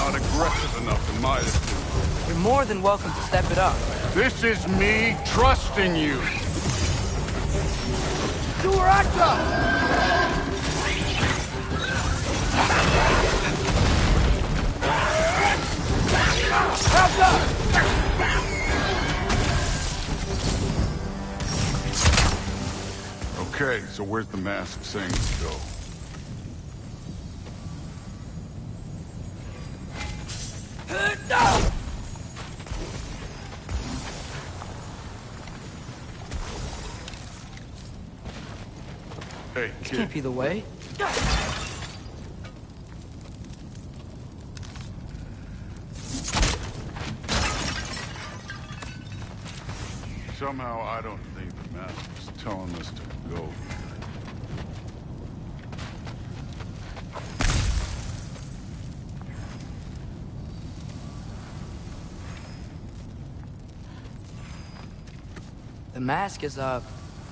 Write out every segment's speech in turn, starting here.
not aggressive enough in my opinion. You're more than welcome to step it up. This is me trusting you. Okay, so where's the mask saying to go? Hey, This kid. can't be the way. Somehow I don't think the mask is telling us to go. The mask is,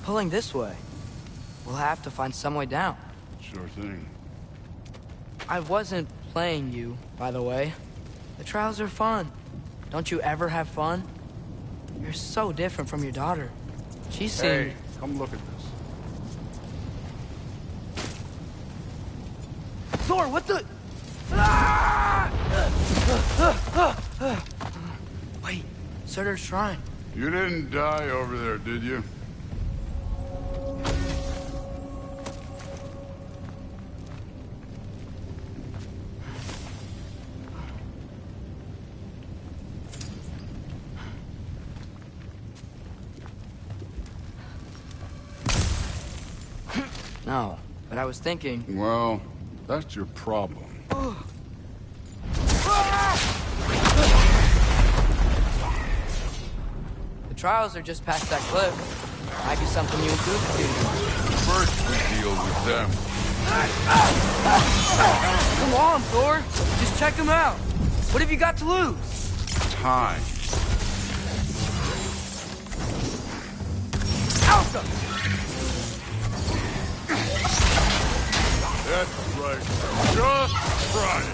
pulling this way. We'll have to find some way down. Sure thing. I wasn't playing you, by the way. The trials are fun. Don't you ever have fun? You're so different from your daughter. She seemed... Hey, come look at this. Thor, what the... Wait, Surtur's shrine. You didn't die over there, did you? No, but I was thinking... Well, that's your problem. The trials are just past that cliff. Might be something you and Goop could do. First, we deal with them. Come on, Thor. Just check them out. What have you got to lose? Time. Alpha! That's right. Just try it.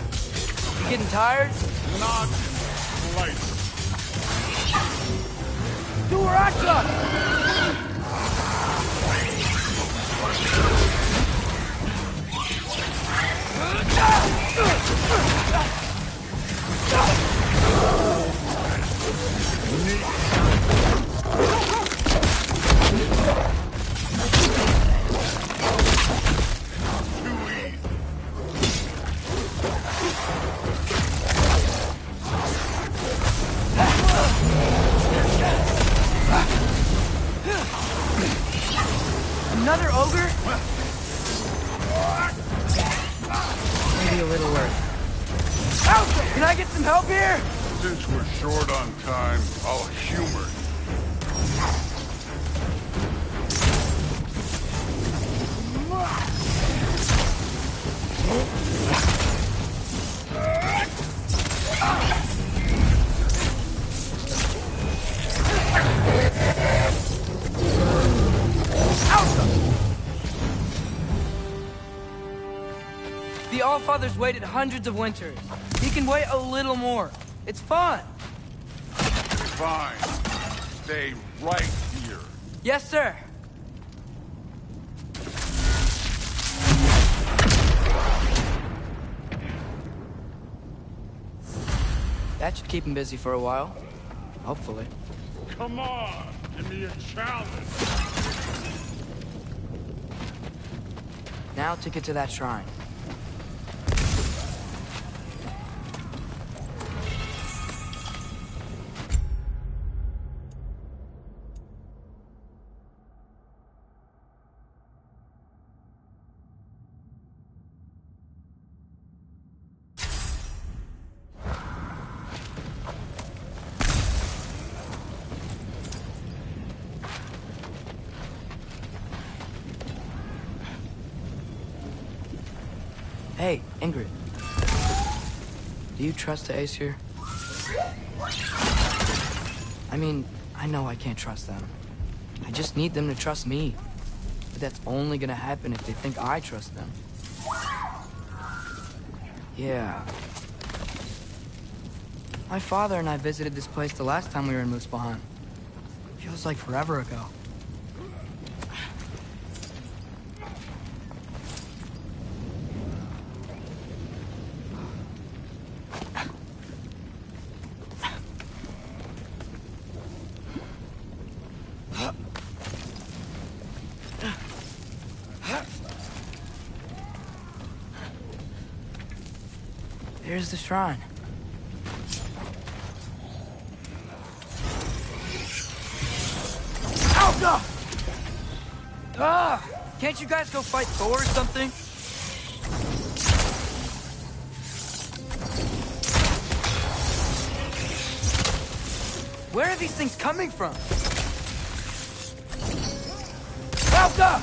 You getting tired? Not in the slightest. Do where I got! Another ogre? Maybe a little worse. Ouch! Can I get some help here? Since we're short on time, I'll humor you. The Allfather's waited hundreds of winters. He can wait a little more. It's fun. Fine. Stay right here. Yes, sir. That should keep him busy for a while. Hopefully. Come on, give me a challenge. Now to get to that shrine. Hey, Ingrid. Do you trust the Aesir? I mean, I know I can't trust them. I just need them to trust me. But that's only gonna happen if they think I trust them. Yeah. My father and I visited this place the last time we were in Muspelheim. Feels like forever ago. Here's the shrine. Alka! Can't you guys go fight Thor or something? Where are these things coming from? Alka!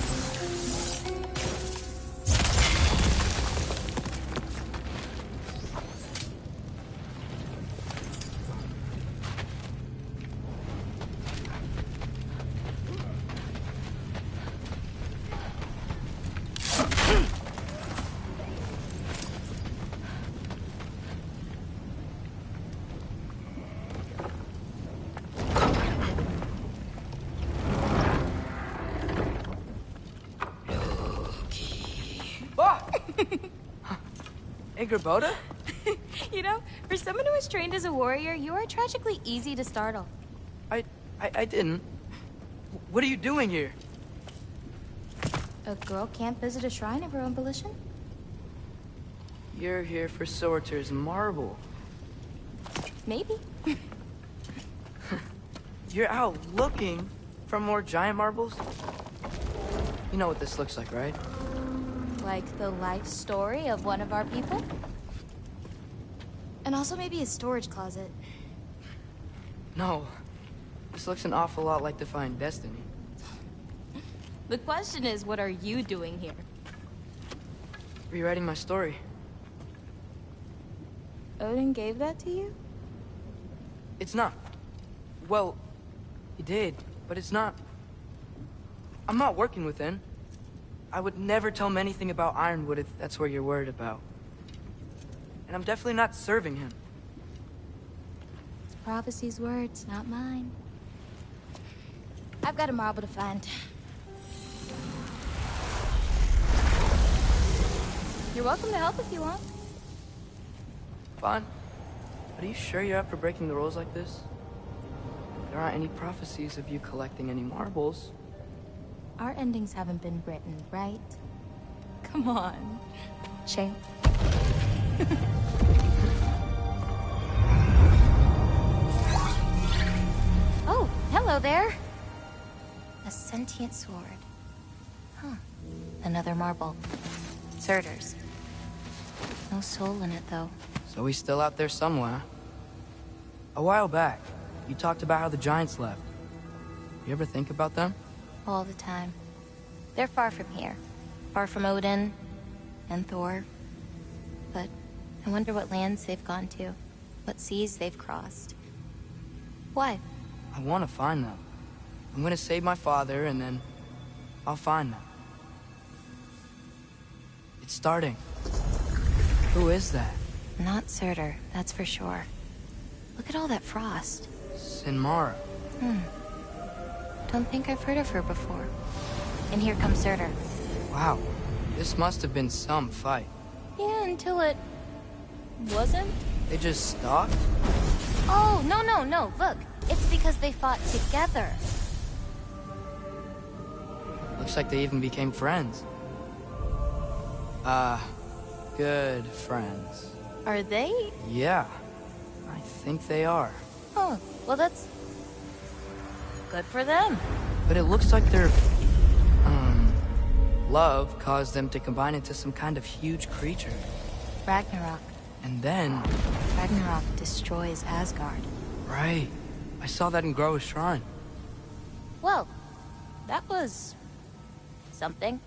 Hey, Gerboda? You know, for someone who was trained as a warrior, you are tragically easy to startle. I didn't. What are you doing here? A girl can't visit a shrine of her own volition? You're here for Sorter's marble. Maybe. You're out looking for more giant marbles? You know what this looks like, right? Like the life story of one of our people? And also maybe a storage closet. No. This looks an awful lot like Defying Destiny. The question is, what are you doing here? Rewriting my story. Odin gave that to you? It's not. Well, he did, but it's not. I'm not working with him. I would never tell him anything about Ironwood if that's what you're worried about. And I'm definitely not serving him. It's prophecy's words, not mine. I've got a marble to find. You're welcome to help if you want. Fine. But are you sure you're up for breaking the rules like this? There aren't any prophecies of you collecting any marbles. Our endings haven't been written, right? Come on. Shame. Oh, hello there. A sentient sword. Huh. Another marble. Surtur's. No soul in it, though. So he's still out there somewhere. A while back, you talked about how the giants left. You ever think about them? All the time. They're far from here. Far from Odin and Thor. But I wonder what lands they've gone to. What seas they've crossed. Why? I want to find them. I'm gonna save my father, and then I'll find them. It's starting. Who is that? Not Surtur, that's for sure. Look at all that frost. Sinmara. Don't think I've heard of her before. And here comes Surtur. Wow. This must have been some fight. Yeah, until it... wasn't? They just stopped? Oh, no. Look, it's because they fought together. Looks like they even became friends. Good friends. Are they? Yeah, I think they are. Oh, well that's... good for them. But it looks like their, love caused them to combine into some kind of huge creature. Ragnarok. And then... Ragnarok destroys Asgard. Right. I saw that in Groa's shrine. Well, that was... something.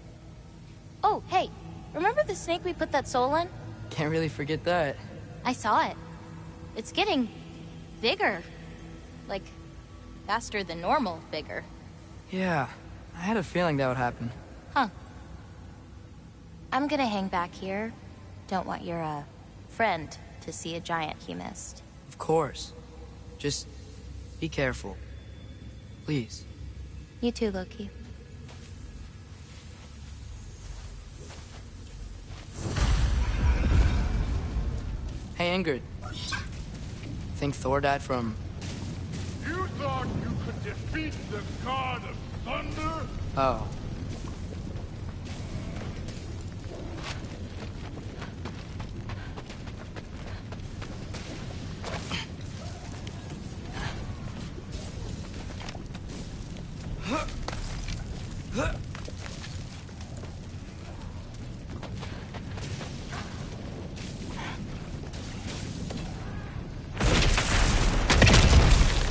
Oh, hey, remember the snake we put that soul in? Can't really forget that. I saw it. It's getting... bigger. Like, faster than normal bigger. Yeah, I had a feeling that would happen. Huh. I'm gonna hang back here. Don't want your, friend to see a giant he missed. Of Of course. Just be careful. Please. You too, Loki. Hey, Ingrid. Think Thor died from... You thought you could defeat the god of thunder? Oh.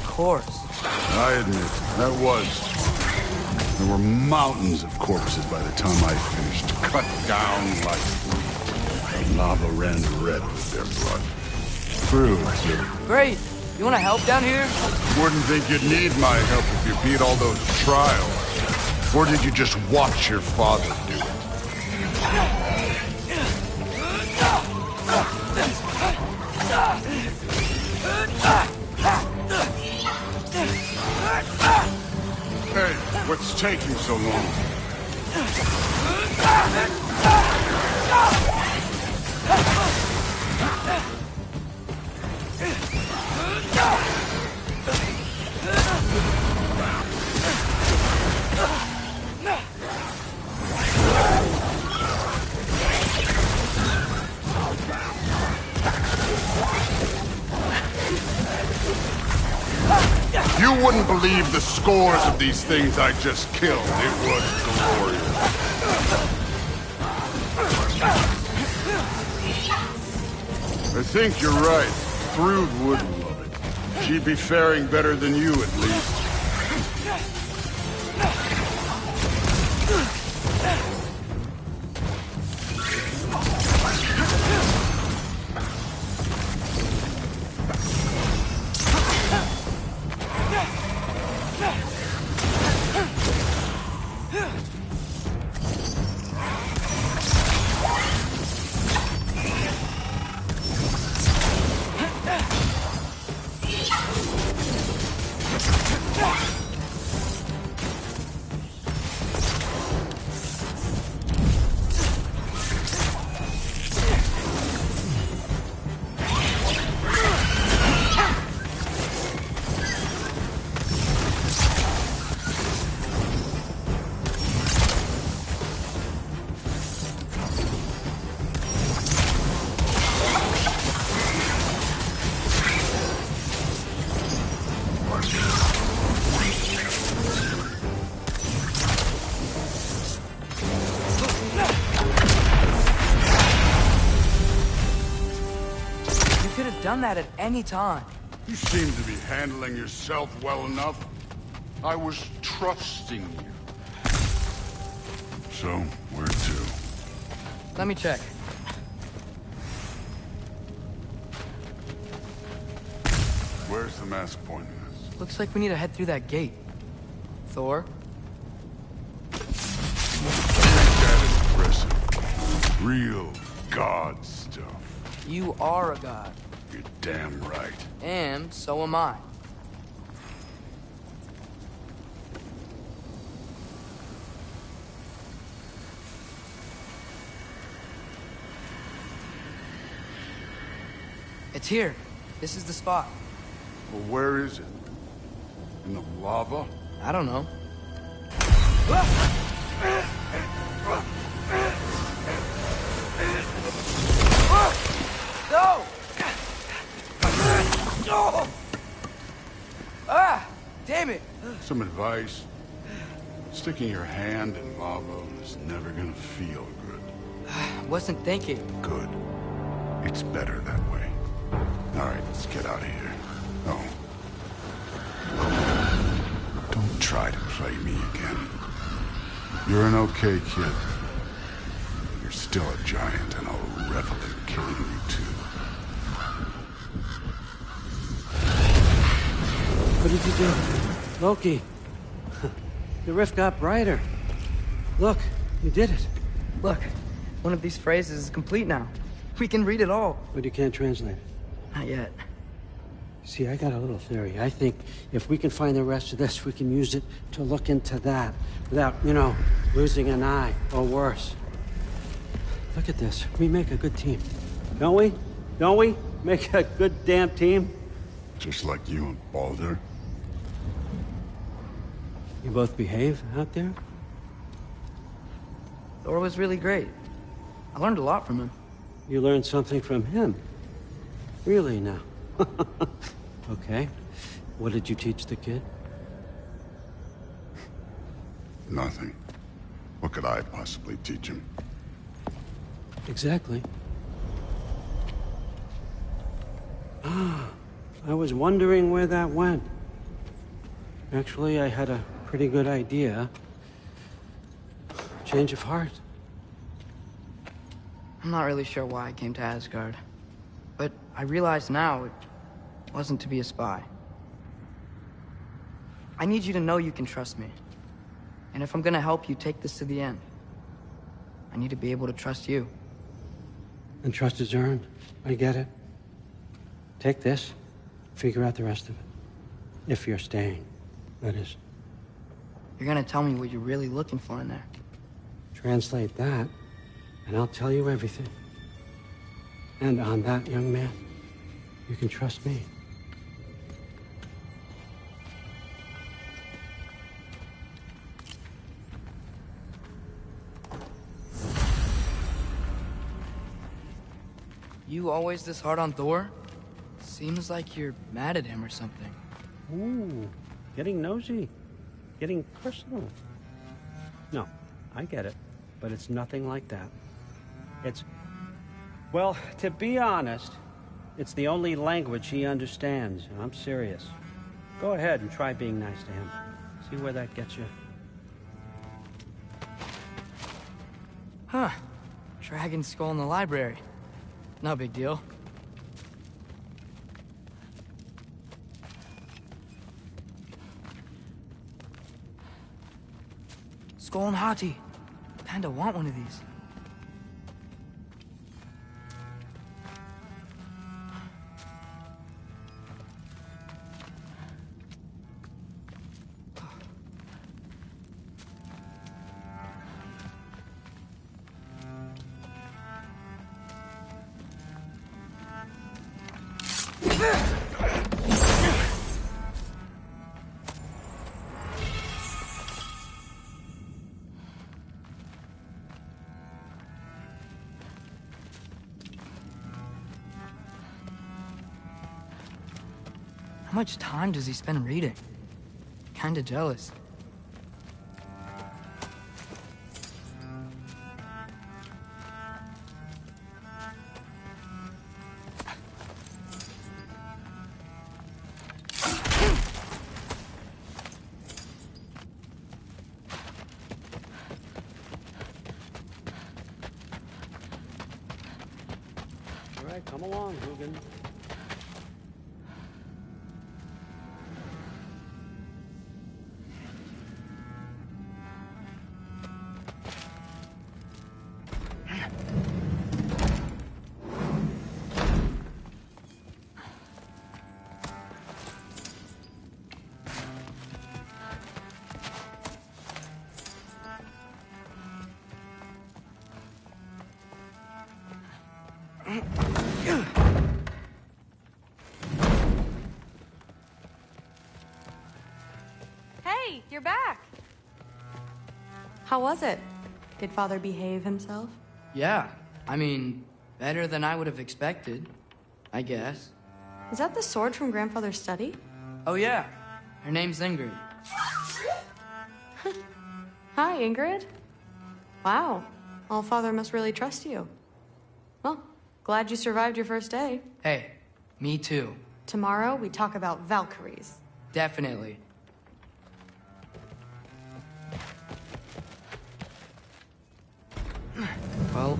Of course. I admit, that was fun. There were mountains of corpses by the time I finished, cut down like lava ran red with their blood. True, too. Great. You want to help down here? Wouldn't think you'd need my help if you beat all those trials. Or did you just watch your father do it? Hey, what's taking so long? You wouldn't believe the scores of these things I just killed. It was glorious. I think you're right. Thrud would love it. She'd be faring better than you, at least. Done that at any time. You seem to be handling yourself well enough. I was trusting you. So, where to? Let me check. Where's the mask pointing us? Looks like we need to head through that gate. Thor? That is impressive. Real god stuff. You are a god. You're damn right. And so am I. It's here. This is the spot. Well, where is it? In the lava? I don't know. No! Ah! Damn it! Some advice. Sticking your hand in lava is never gonna feel good. Wasn't thinking. Good. It's better that way. Alright, let's get out of here. Oh. Don't try to play me again. You're an okay kid. You're still a giant, and I'll revel in killing you too. What did you do? Loki. The rift got brighter. Look, you did it. Look, one of these phrases is complete now. We can read it all. But you can't translate it. Not yet. See, I got a little theory. I think if we can find the rest of this, we can use it to look into that without, losing an eye or worse. Look at this. We make a good team. Don't we? Don't we? Make a good damn team? Just like you and Baldur. You both behave out there? Thor was really great. I learned a lot from him. You learned something from him? Really now? Okay. What did you teach the kid? Nothing. What could I possibly teach him? Exactly. I was wondering where that went. Actually, I had a pretty good idea. Change of heart. I'm not really sure why I came to Asgard. But I realize now it wasn't to be a spy. I need you to know you can trust me. And if I'm gonna help you take this to the end, I need to be able to trust you. And trust is earned. I get it. Take this, figure out the rest of it. If you're staying, that is. You're gonna tell me what you're really looking for in there. Translate that, and I'll tell you everything. And on that, young man, you can trust me. You always this hard on Thor? Seems like you're mad at him or something. Ooh, getting nosy. Getting personal. No, I get it. But it's nothing like that. It's... Well, to be honest, it's the only language he understands, and I'm serious. Go ahead and try being nice to him. See where that gets you. Huh. Dragon skull in the library. No big deal. Skull and Hati. Kinda want one of these. How much time does he spend reading? Kinda jealous. All right, come along, Hugin. Hey, you're back. How was it? Did Father behave himself? Yeah, I mean, better than I would have expected, I guess. Is that the sword from Grandfather's study? Oh yeah, her name's Ingrid. Hi, Ingrid. Wow, Allfather must really trust you. Well, glad you survived your first day. Hey, me too. Tomorrow, we talk about Valkyries. Definitely. Well,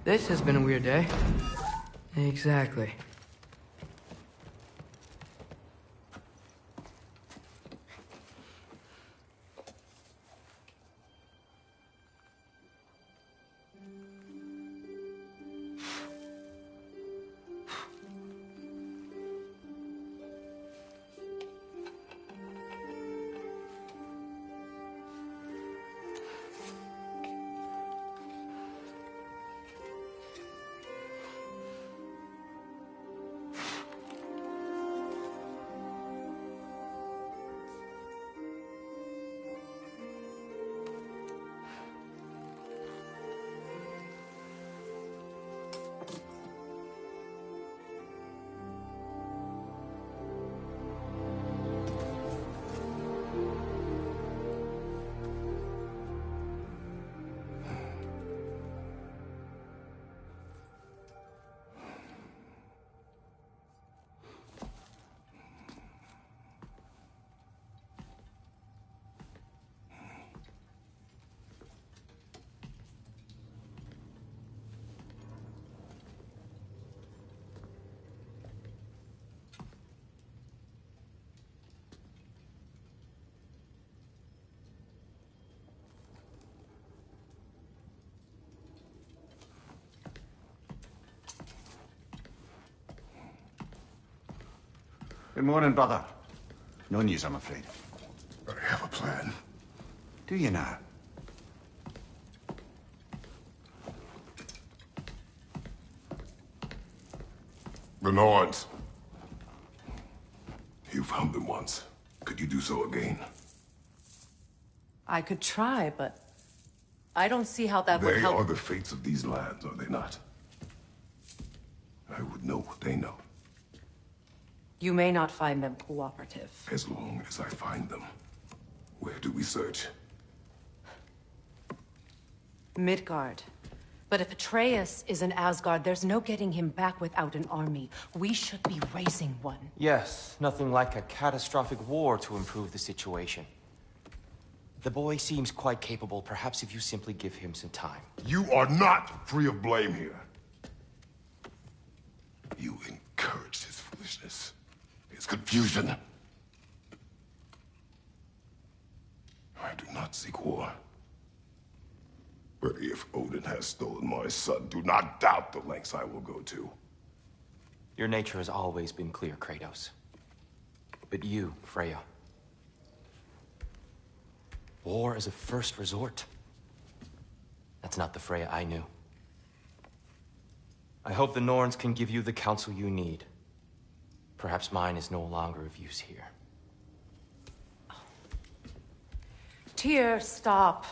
this has been a weird day. Exactly. Good morning, brother. No news, I'm afraid. I have a plan. Do you now? The Norns. You found them once. Could you do so again? I could try, but I don't see how that would They help. are the fates of these lands, are they not? I would know what they know, You may not find them cooperative. as long as I find them. Where do we search? Midgard. But if Atreus is in Asgard, there's no getting him back without an army. We should be raising one. Yes, nothing like a catastrophic war to improve the situation. The boy seems quite capable. Perhaps if you simply give him some time. You are not free of blame here. You encouraged his foolishness, his confusion. I do not seek war. But if Odin has stolen my son, do not doubt the lengths I will go to. Your nature has always been clear, Kratos. But you, Freya. War is a first resort. That's not the Freya I knew. I hope the Norns can give you the counsel you need. Perhaps mine is no longer of use here. Tyr, stop.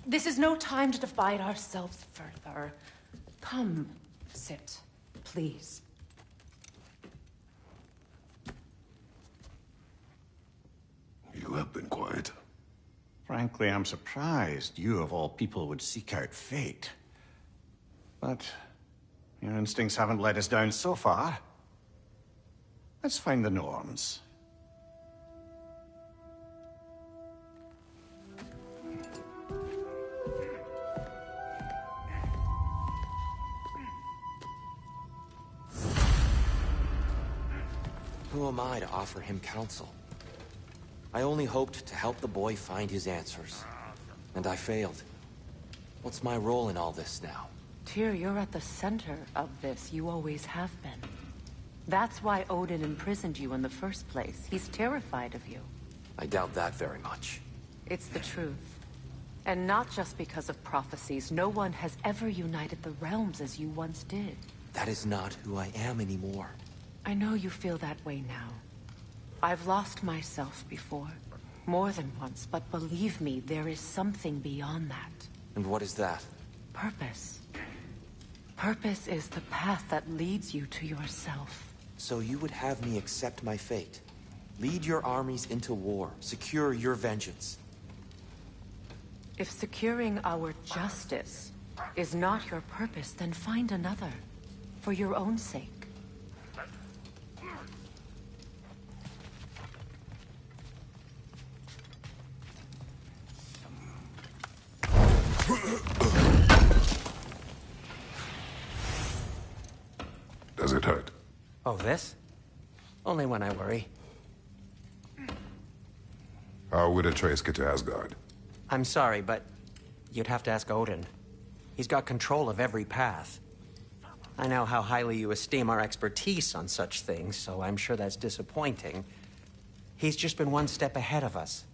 This is no time to divide ourselves further. Come, sit, please. You have been quiet. Frankly, I'm surprised you, of all people, would seek out fate. But your instincts haven't let us down so far. Let's find the Norns. Who am I to offer him counsel? I only hoped to help the boy find his answers. And I failed. What's my role in all this now? Tyr, you're at the center of this. You always have been. That's why Odin imprisoned you in the first place. He's terrified of you. I doubt that very much. It's the truth. And not just because of prophecies. No one has ever united the realms as you once did. That is not who I am anymore. I know you feel that way now. I've lost myself before. More than once, but believe me, there is something beyond that. And what is that? Purpose. Purpose is the path that leads you to yourself. So you would have me accept my fate? Lead your armies into war, secure your vengeance. If securing our justice is not your purpose, then find another. For your own sake. Does it hurt? Oh, this? Only when I worry. How would Atreus get to Asgard? I'm sorry, but you'd have to ask Odin. He's got control of every path. I know how highly you esteem our expertise on such things, so I'm sure that's disappointing. He's just been one step ahead of us.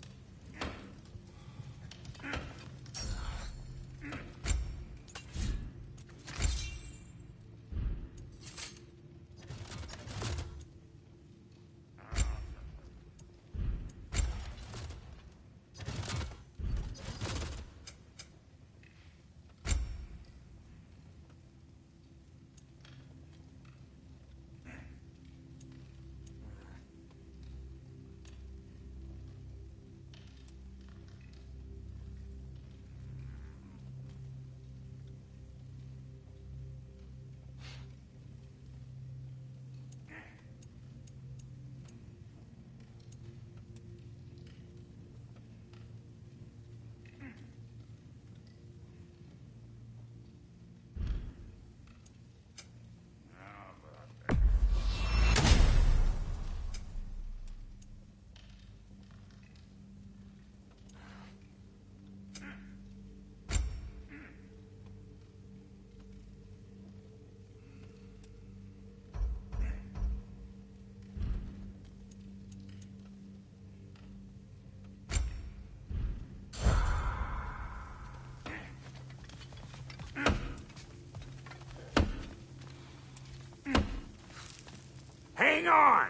Hang on!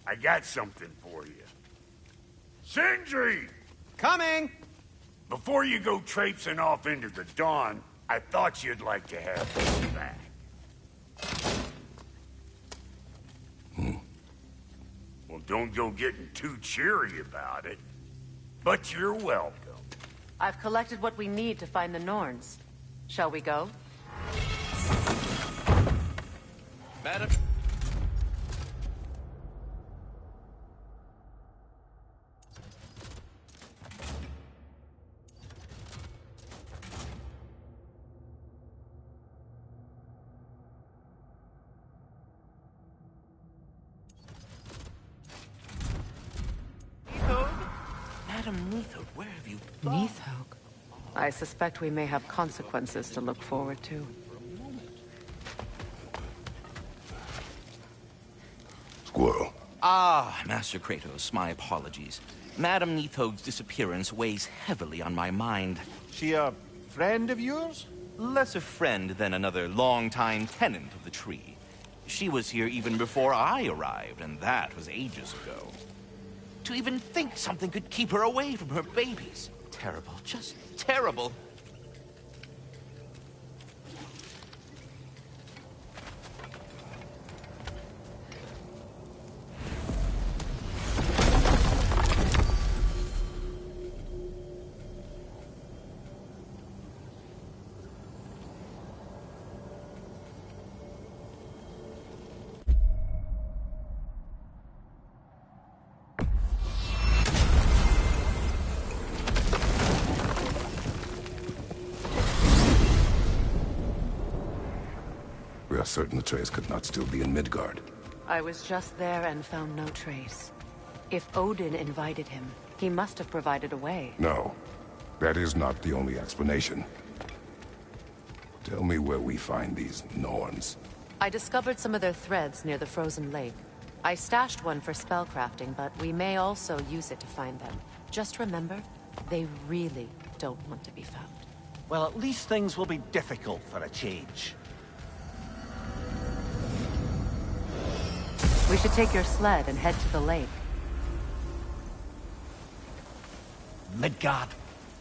I got something for you. Sindri! Coming! Before you go traipsing off into the dawn, I thought you'd like to have this back. Well, don't go getting too cheery about it. But you're welcome. I've collected what we need to find the Norns. Shall we go? Madam... Madam Neathog, where have you gone? Neathog. I suspect we may have consequences to look forward to. Squirrel. Ah, Master Kratos, my apologies. Madam Neathog's disappearance weighs heavily on my mind. She a friend of yours? Less a friend than another long-time tenant of the tree. She was here even before I arrived, and that was ages ago. To even think something could keep her away from her babies. Terrible, just terrible. We are certain Atreus could not still be in Midgard. I was just there and found no trace. If Odin invited him, he must have provided a way. No, that is not the only explanation. Tell me where we find these Norns. I discovered some of their threads near the frozen lake. I stashed one for spellcrafting, but we may also use it to find them. Just remember, they really don't want to be found. Well, at least things will be difficult for a change. We should take your sled and head to the lake. Midgard.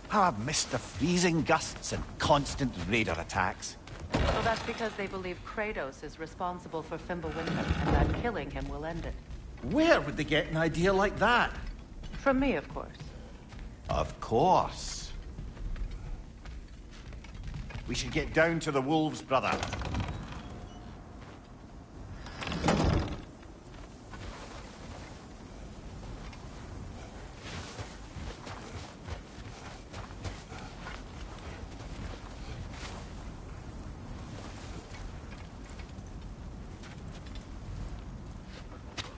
How I've missed the freezing gusts and constant raider attacks. Well, that's because they believe Kratos is responsible for Fimbulwinter, and that killing him will end it. Where would they get an idea like that? From me, of course. Of course. We should get down to the wolves, brother.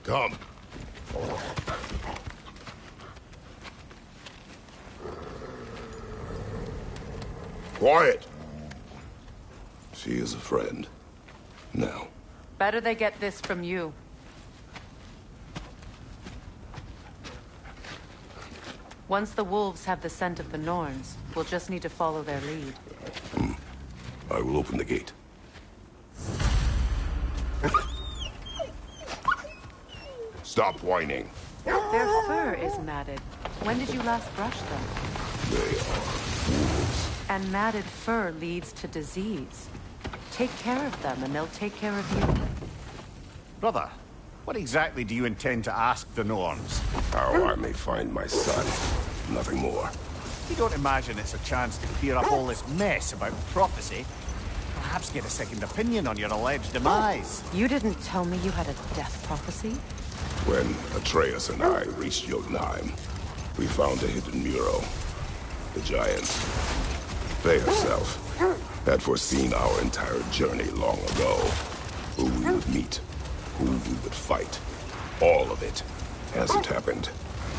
Come. Quiet. She is a friend. Now. Better they get this from you. Once the wolves have the scent of the Norns, we'll just need to follow their lead. I will open the gate. Stop whining. Their fur is matted. When did you last brush them? They are wolves. And matted fur leads to disease. Take care of them, and they'll take care of you. Brother, what exactly do you intend to ask the Norns? How I may find my son. Nothing more. You don't imagine it's a chance to clear up all this mess about prophecy? Perhaps get a second opinion on your alleged demise. You didn't tell me you had a death prophecy? When Atreus and I reached Jotunheim, we found a hidden mural. The giant, Faye herself, had foreseen our entire journey long ago. Who we would meet, who we would fight. All of it hasn't happened.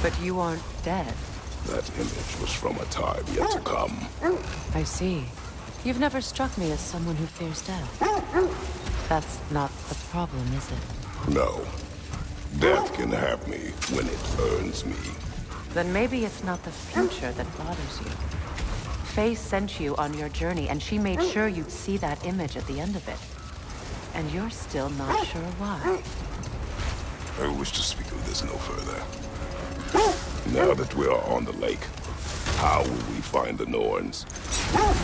But you aren't dead. That image was from a time yet to come. I see. You've never struck me as someone who fears death. That's not the problem, is it? No. Death can have me when it earns me. Then maybe it's not the future that bothers you. Faye sent you on your journey, and she made sure you'd see that image at the end of it. And you're still not sure why. wish to speak of this no further. Now that we are on the lake, how will we find the Norns?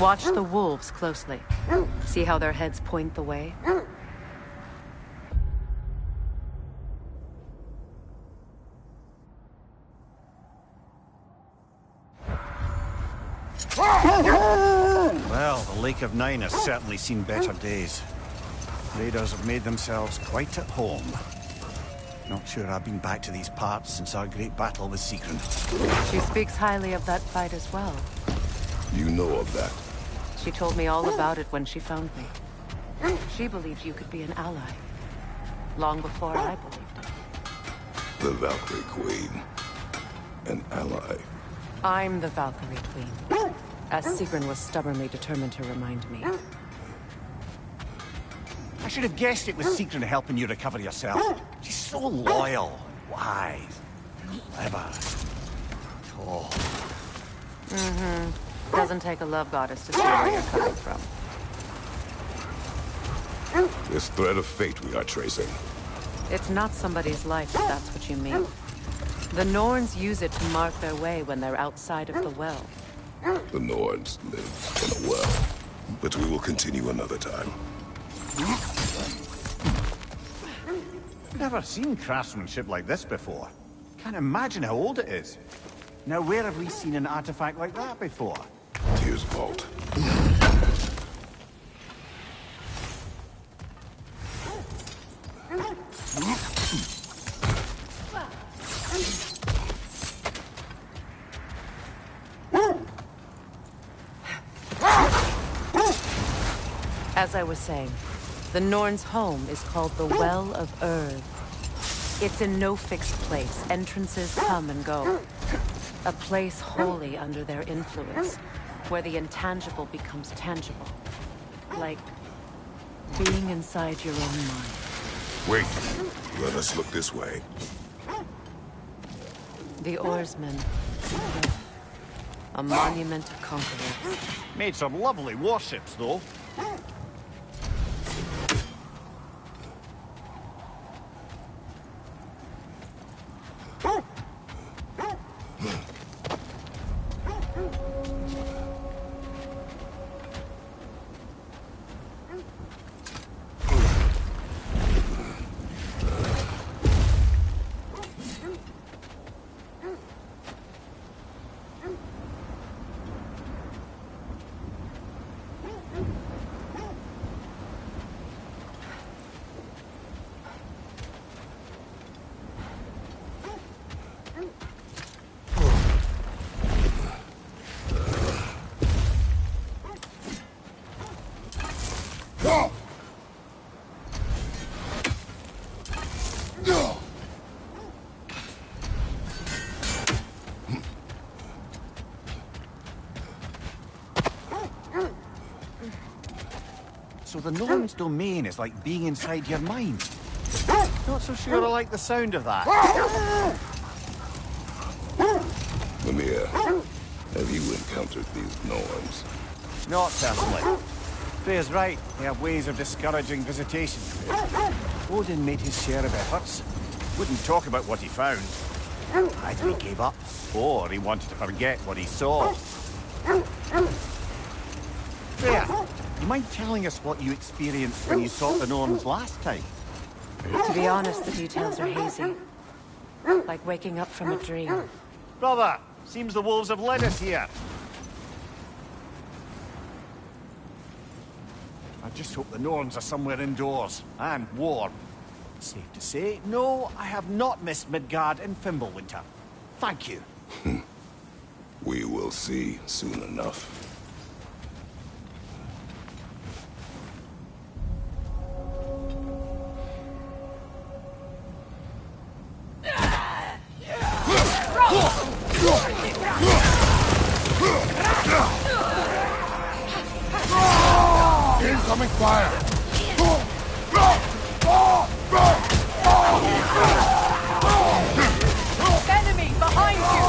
Watch the wolves closely. See how their heads point the way? Well, the Lake of Nine has certainly seen better days. Raiders have made themselves quite at home. Not sure I've been back to these parts since our great battle with Sigrun. She speaks highly of that fight as well. You know of that? She told me all about it when she found me. She believed you could be an ally. Long before I believed it. The Valkyrie Queen. An ally. I'm the Valkyrie Queen. As Sigrun was stubbornly determined to remind me. I should have guessed it was Sigrun helping you recover yourself. She's so loyal, wise, clever, tall. Doesn't take a love goddess to see where you're coming from. This thread of fate we are tracing. It's not somebody's life, if that's what you mean. The Norns use it to mark their way when they're outside of the well. The Norns live in a well. But we will continue another time. Never seen craftsmanship like this before. Can't imagine how old it is. Now, where have we seen an artifact like that before? Tyr's vault. As I was saying, the Norns' home is called the Well of Erd. It's in no fixed place. Entrances come and go. A place wholly under their influence, where the intangible becomes tangible. Like being inside your own mind. Wait. Let us look this way. The oarsmen. A monument to conquerors. Made some lovely warships, though. So the Norns' domain is like being inside your mind. Not so sure I like the sound of that. Mimir, have you encountered these Norns? Not personally. Freya's right. They have ways of discouraging visitation. Odin made his share of efforts. Wouldn't talk about what he found. Either he gave up, or he wanted to forget what he saw. Freya, you mind telling us what you experienced when you sought the Norns last time? To be honest, the details are hazy. Like waking up from a dream. Brother, seems the wolves have led us here. I just hope the Norns are somewhere indoors, and warm. Safe to say, no, I have not missed Midgard and Fimbulwinter. Thank you. We will see soon enough. Incoming fire! Enemy behind you!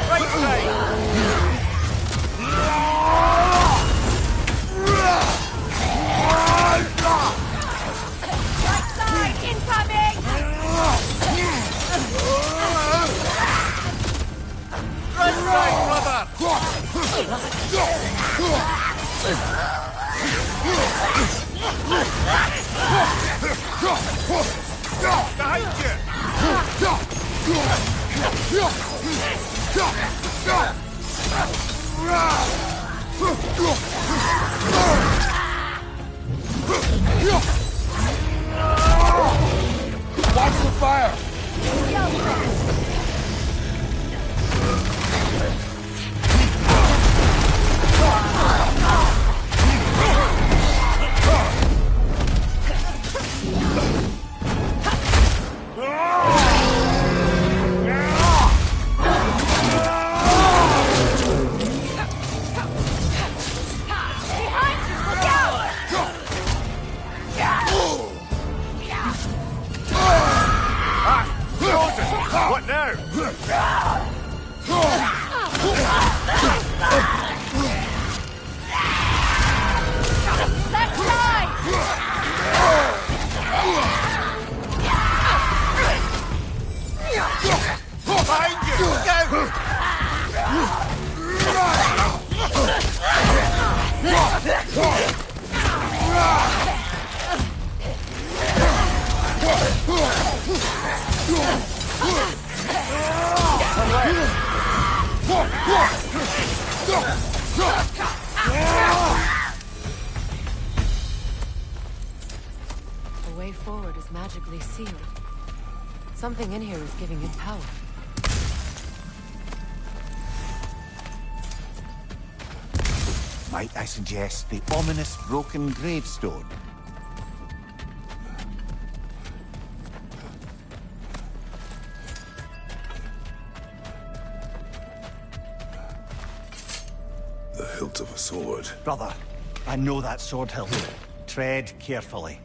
Right side! Watch the fire! What now? Behind you! The way forward is magically sealed. Something in here is giving it power. Might I suggest the ominous broken gravestone? The hilt of a sword. Brother, I know that sword hilt. Tread carefully.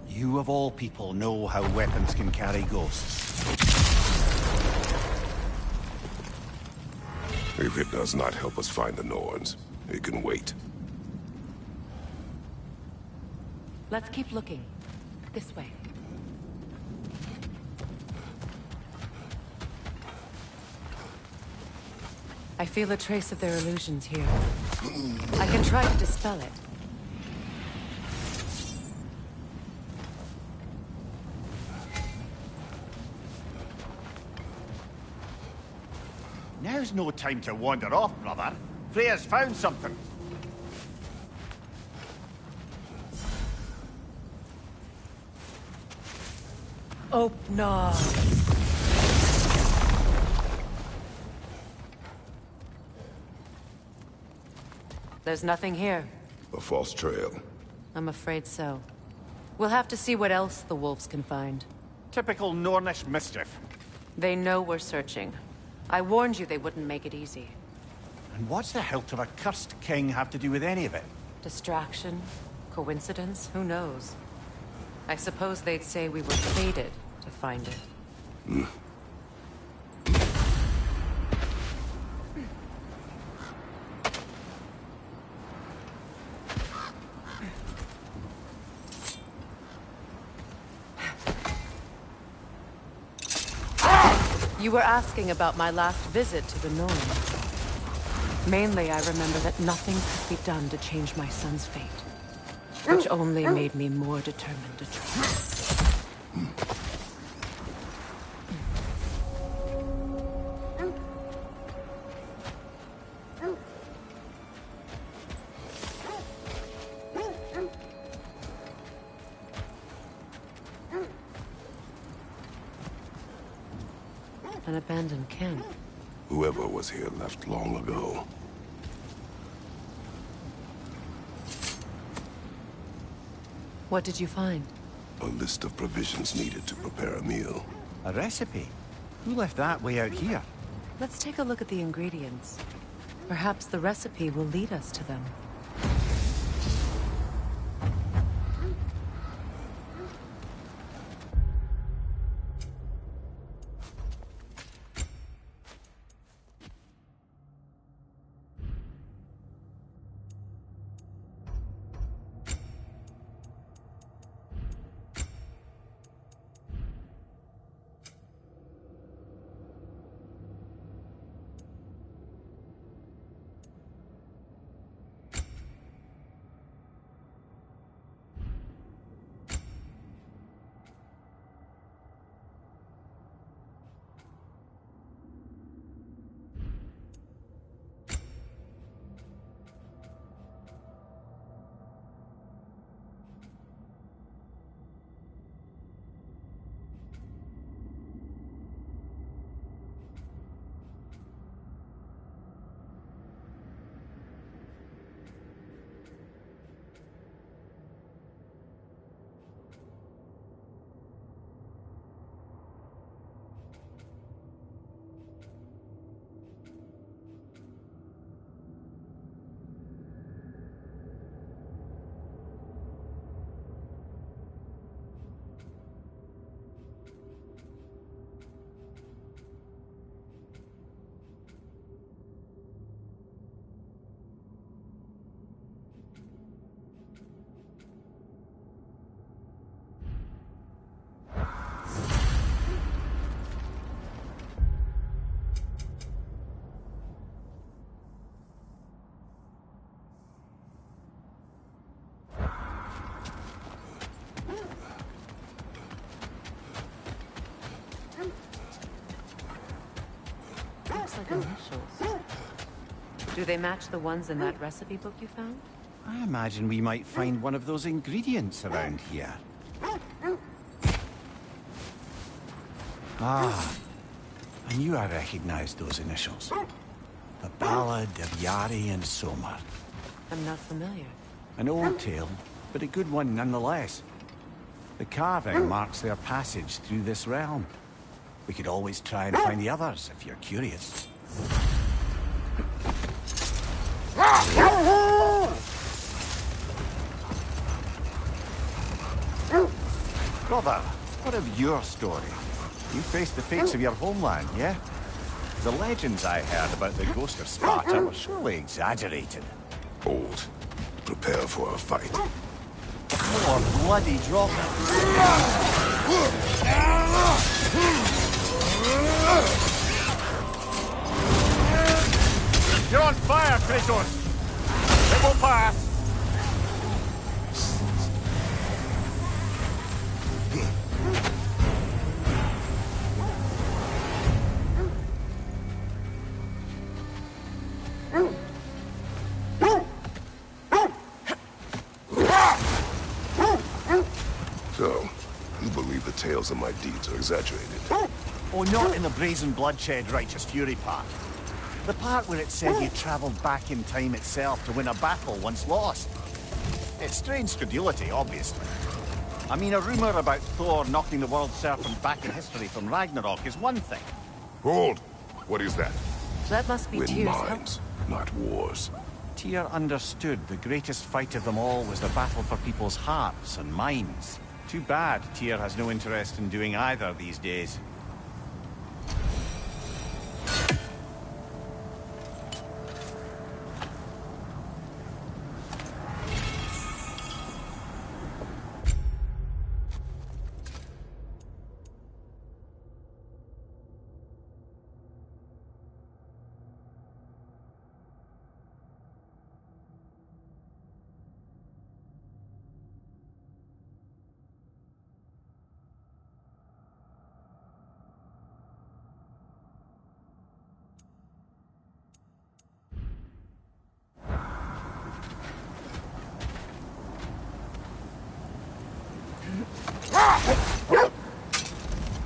You of all people know how weapons can carry ghosts. If it does not help us find the Norns, it can wait. Let's keep looking. This way. I feel a trace of their illusions here. I can try to dispel it. Now's no time to wander off, brother. Freya's found something. Oh, no. There's nothing here. A false trail. I'm afraid so. We'll have to see what else the wolves can find. Typical Nornish mischief. They know we're searching. I warned you they wouldn't make it easy. And what's the hilt of a cursed king have to do with any of it? Distraction? Coincidence? Who knows? I suppose they'd say we were fated to find it. You were asking about my last visit to the North. Mainly, I remember that nothing could be done to change my son's fate, which only made me more determined to try. An abandoned camp. Whoever was here left long ago. What did you find? A list of provisions needed to prepare a meal. A recipe? Who left that way out here? Let's take a look at the ingredients. Perhaps the recipe will lead us to them. Odd initials. Do they match the ones in that recipe book you found? I imagine we might find one of those ingredients around here. Ah, I knew I recognized those initials. The Ballad of Yari and Somar. I'm not familiar. An old tale, but a good one nonetheless. The carving marks their passage through this realm. We could always try and find the others, if you're curious. Brother, what of your story? You faced the fates of your homeland, yeah? The legends I heard about the ghost of Sparta were surely exaggerated. Old. Prepare for a fight. More bloody drop. You're on fire, Kratos! It will pass! So, you believe the tales of my deeds are exaggerated? Oh, not in the brazen bloodshed righteous fury part. The part where it said you traveled back in time itself to win a battle once lost. It's strange credulity, obviously. I mean, a rumor about Thor knocking the world serpent back in history from Ragnarok is one thing. Hold! What is that? That must be Win Tyr's minds, not wars. Tyr understood the greatest fight of them all was the battle for people's hearts and minds. Too bad Tyr has no interest in doing either these days.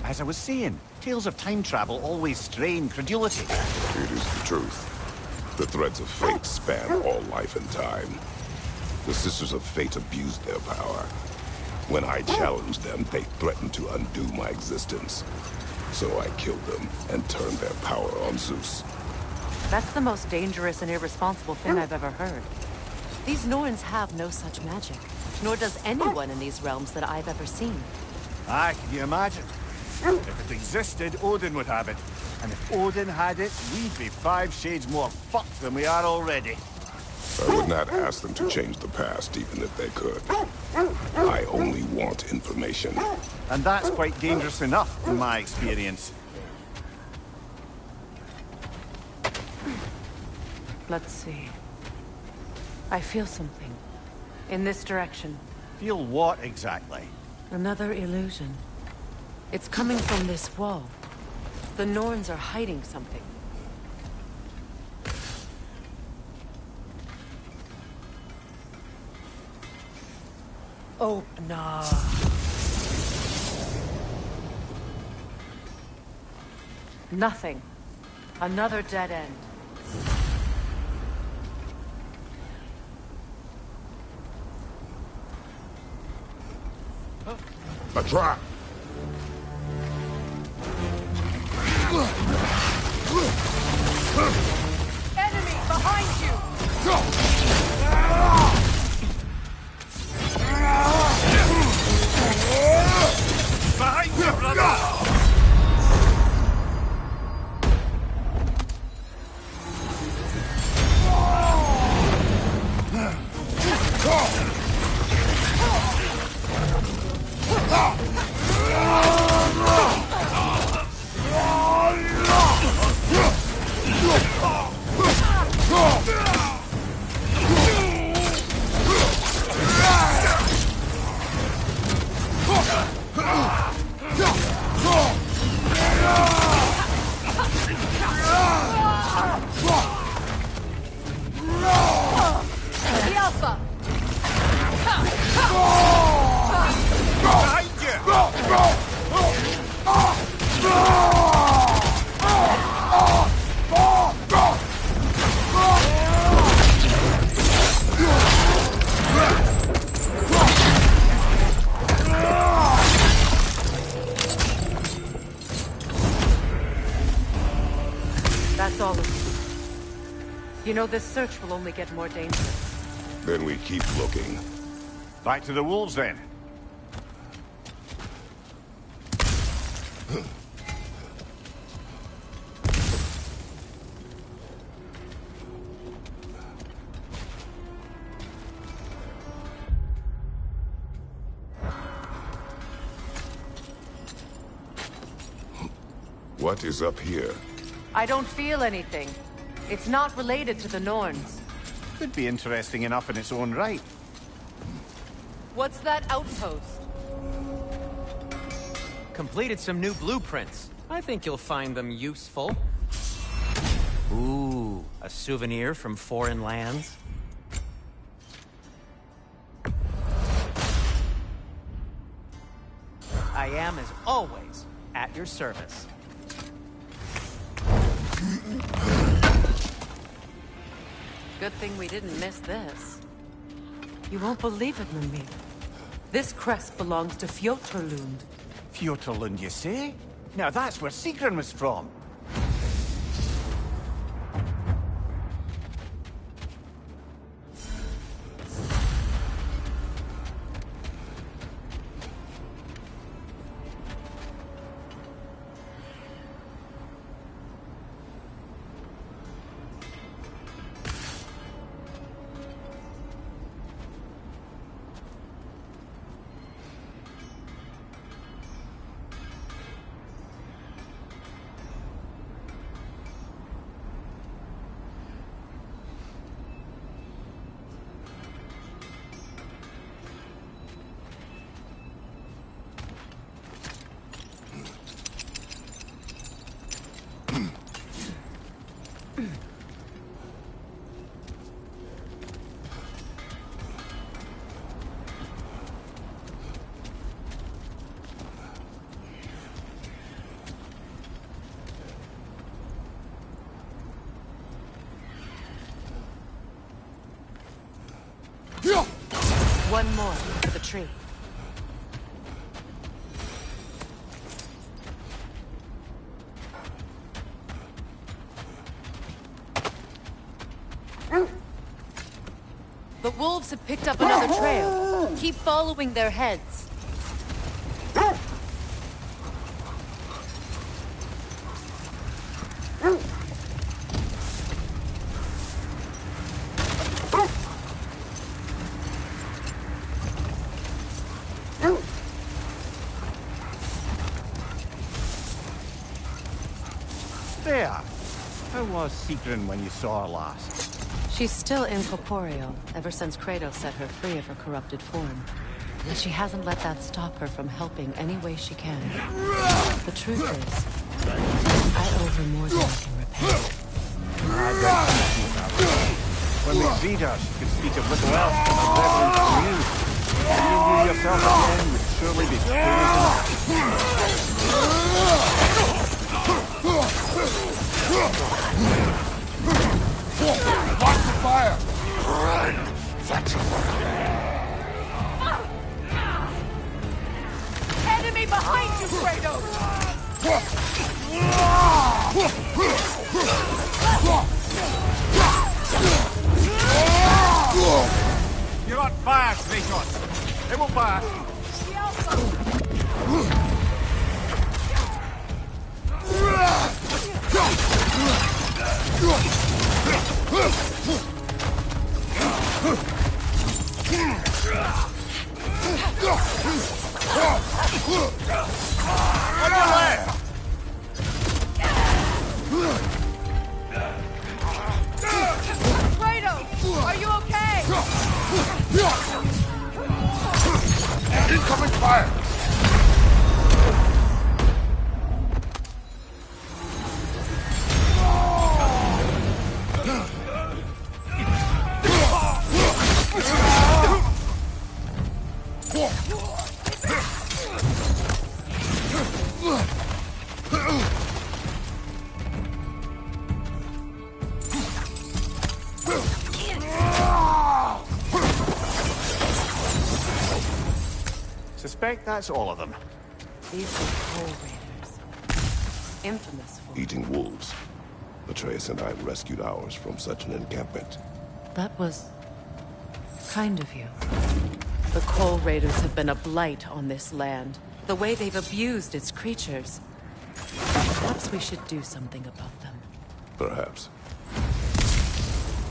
As I was saying, tales of time travel always strain credulity. It is the truth. The threads of fate span all life and time. The Sisters of Fate abused their power. When I challenged them, they threatened to undo my existence. So I killed them and turned their power on Zeus. That's the most dangerous and irresponsible thing I've ever heard. These Norns have no such magic, nor does anyone in these realms that I've ever seen. Aye, can you imagine? If it existed, Odin would have it. And if Odin had it, we'd be 5 shades more fucked than we are already. I would not ask them to change the past, even if they could. I only want information. And that's quite dangerous enough, in my experience. Let's see. I feel something. In this direction. Feel what, exactly? Another illusion. It's coming from this wall. The Norns are hiding something. Oh, no. Nothing. Another dead end. A trap! Enemy behind you! Behind you, brother! You know, this search will only get more dangerous. Then we keep looking. Back to the wolves, then. What is up here? I don't feel anything. It's not related to the Norns. Could be interesting enough in its own right. What's that outpost? Completed some new blueprints. I think you'll find them useful. Ooh, a souvenir from foreign lands. I am, as always, at your service. Good thing we didn't miss this. You won't believe it, Mimi. This crest belongs to Fjotorlund. Fjotorlund, you say? Now that's where Sigrun was from. One more for the tree. The wolves have picked up another trail. Keep following their heads. There. How was Sigrun when you saw her last? She's still incorporeal, ever since Kratos set her free of her corrupted form. And she hasn't let that stop her from helping any way she can. The truth is, I owe her more than I can repay. When we freed her, she could speak of little else than her reverence to you. Seeing you yourself again would surely be experience Watch the fire! Run! That's Enemy behind you, Kratos! You're on fire, Kratos. It won't pass. On your left! Kratos, are you okay? Incoming fire! Suspect that's all of them. These are Pole Raiders. Infamous for eating wolves. The Atreus and I rescued ours from such an encampment. That was kind of you. The Coal Raiders have been a blight on this land. The way they've abused its creatures. Perhaps we should do something about them. Perhaps.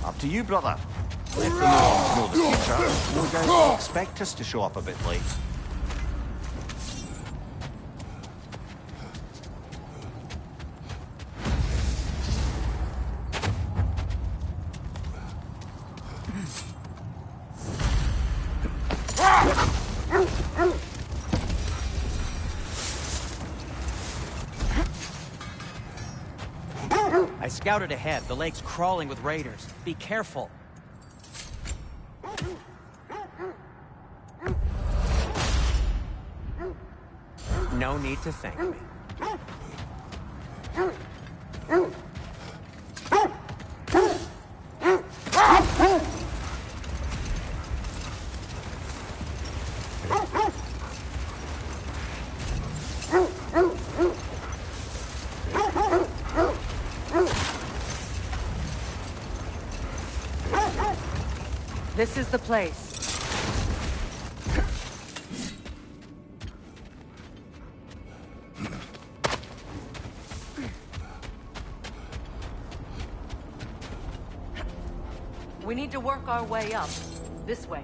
Up to you, brother. If the Norns know the future, no doubt they'll expect us to show up a bit late. I scouted ahead. The lake's crawling with raiders. Be careful. No need to thank me. This is the place. We need to work our way up. This way.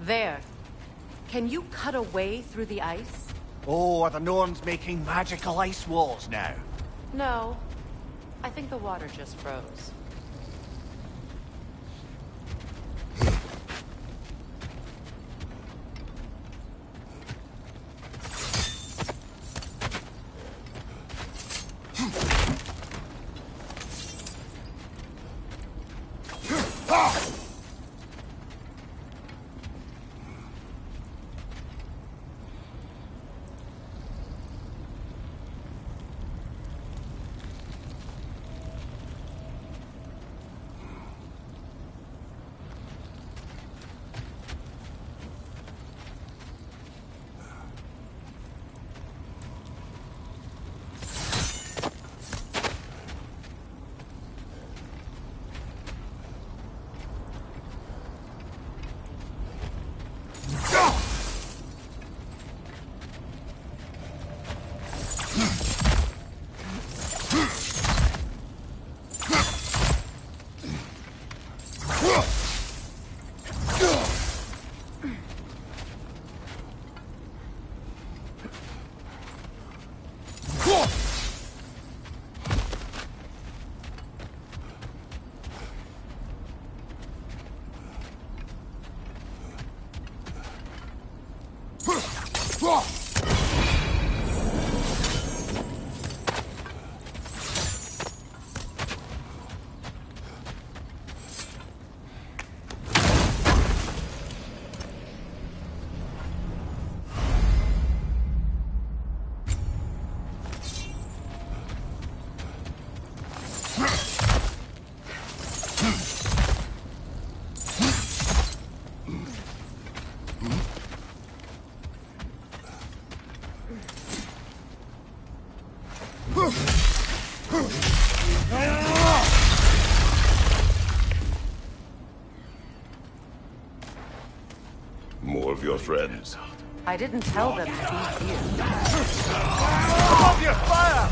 There. Can you cut a way through the ice? Oh, are the Norns making magical ice walls now? No. I think the water just froze. More of your friends. I didn't tell them to be here. Above you, fire!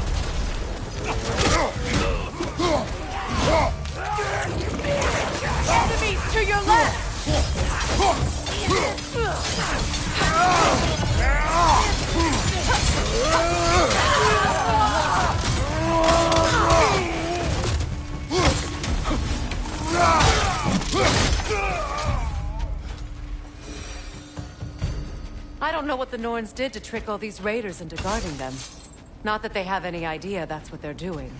Enemies to your left! I don't know what the Norns did to trick all these raiders into guarding them. Not that they have any idea that's what they're doing.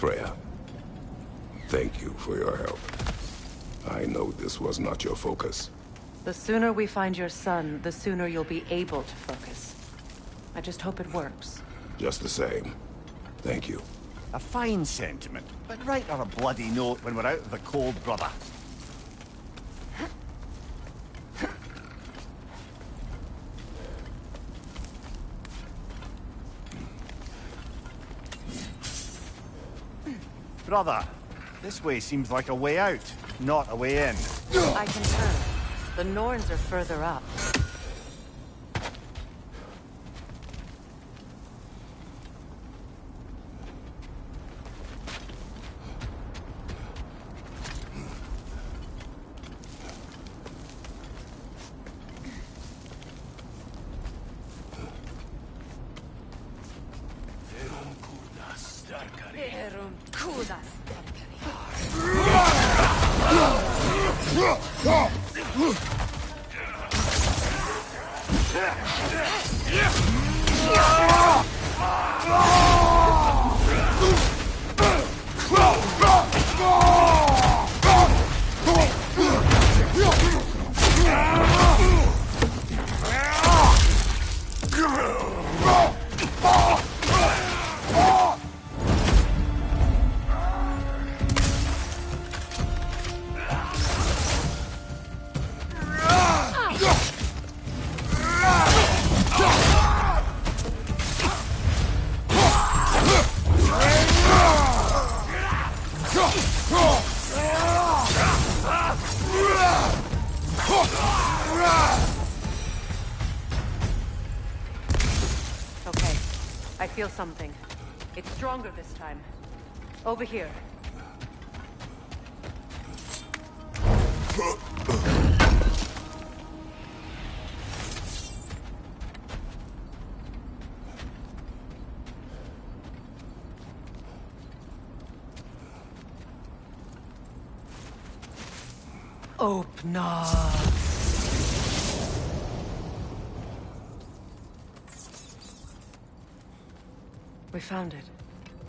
Freya, thank you for your help. I know this was not your focus. The sooner we find your son, the sooner you'll be able to focus. I just hope it works. Just the same, thank you. A fine sentiment, but write her a bloody note when we're out of the cold, brother. Brother, this way seems like a way out, not a way in. I can turn. The Norns are further up. Okay, I feel something. It's stronger this time. Over here. Open up. We found it.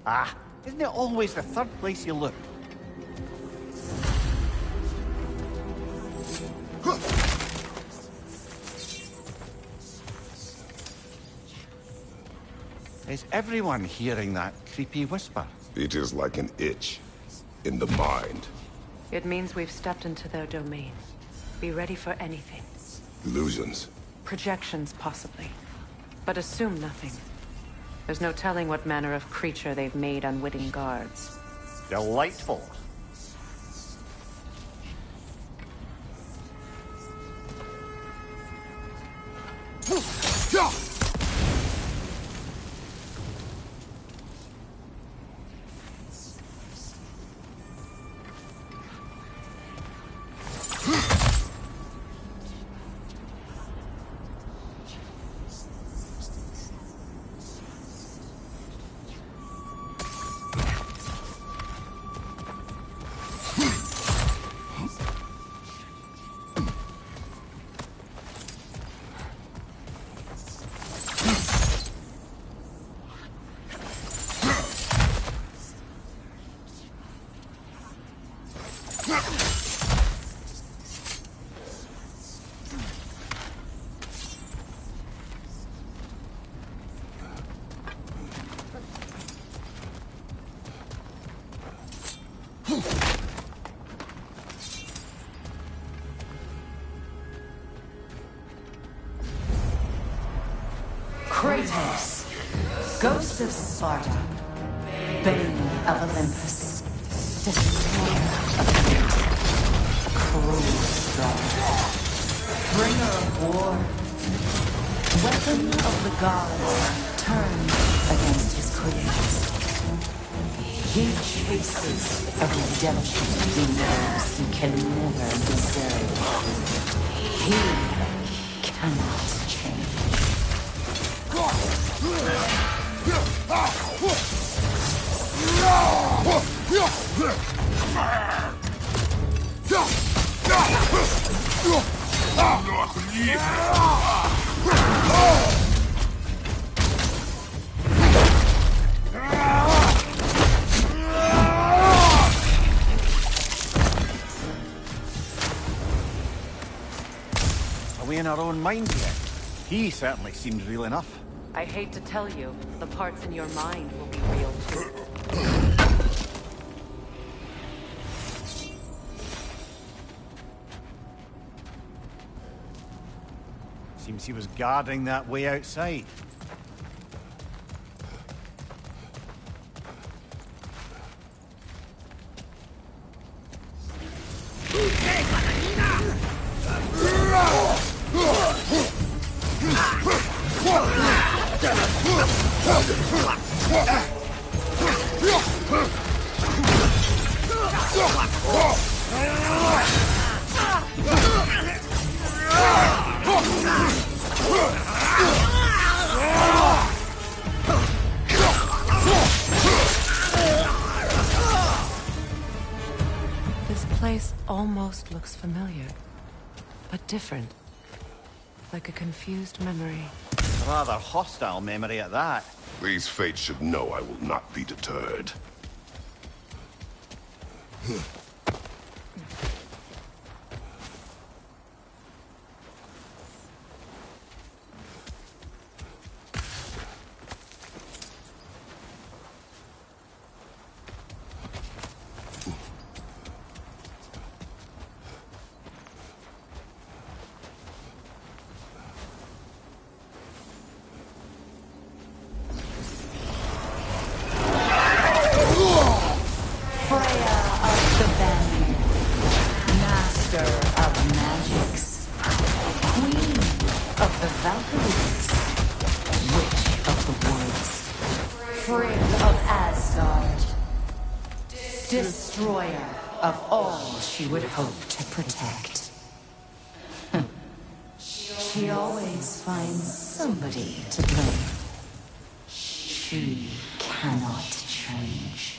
Ah, isn't it always the third place you look? Is everyone hearing that creepy whisper? It is like an itch in the mind. It means we've stepped into their domain. Be ready for anything. Illusions. Projections, possibly. But assume nothing. There's no telling what manner of creature they've made unwitting guards. Delightful. Kratos, Ghost of Sparta, Bane of Olympus, Destroyer of Fate, Cruel Strike, Bringer of War, Weapon of the Gods, turned against his creators. He chases a redemption in those he can never deserve. He cannot change. Are we in our own minds yet? He certainly seems real enough. I hate to tell you, the parts in your mind will be real too. Seems he was guarding that way outside. This place almost looks familiar, but different. Like a confused memory. A rather hostile memory at that. These fates should know I will not be deterred. Freya of the Vanir, Master of Magics, Queen of the Valkyries, Witch of the Woods, Frigg of Asgard, Destroyer of all she would hope to protect. She always finds somebody to blame. She cannot change.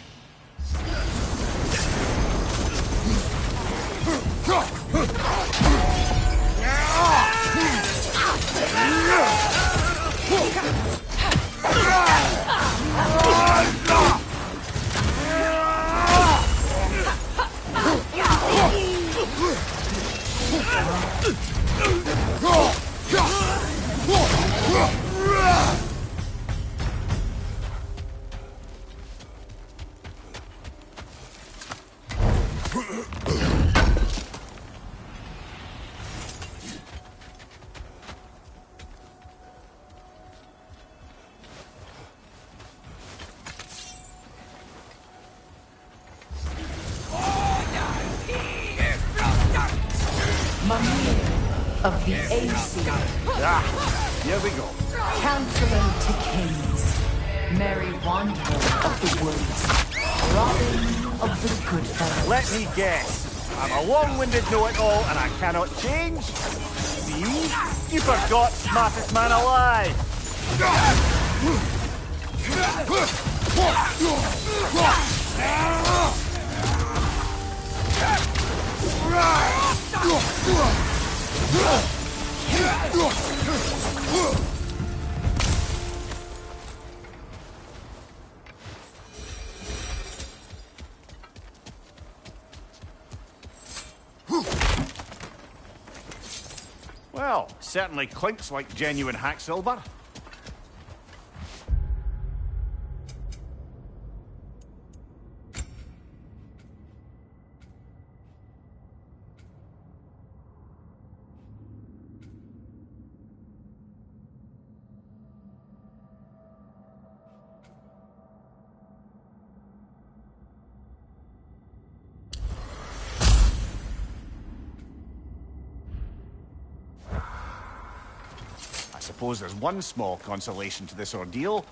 Mimir of the Aesir. Here we go. Counselor to kings. Mary Wanderer of the woods. Robin of the Goodfellows. Let me guess. I'm a long-winded know-it-all and I cannot change? See? You forgot smartest man alive! Well, certainly clinks like genuine hack silver. suppose there's one small consolation to this ordeal.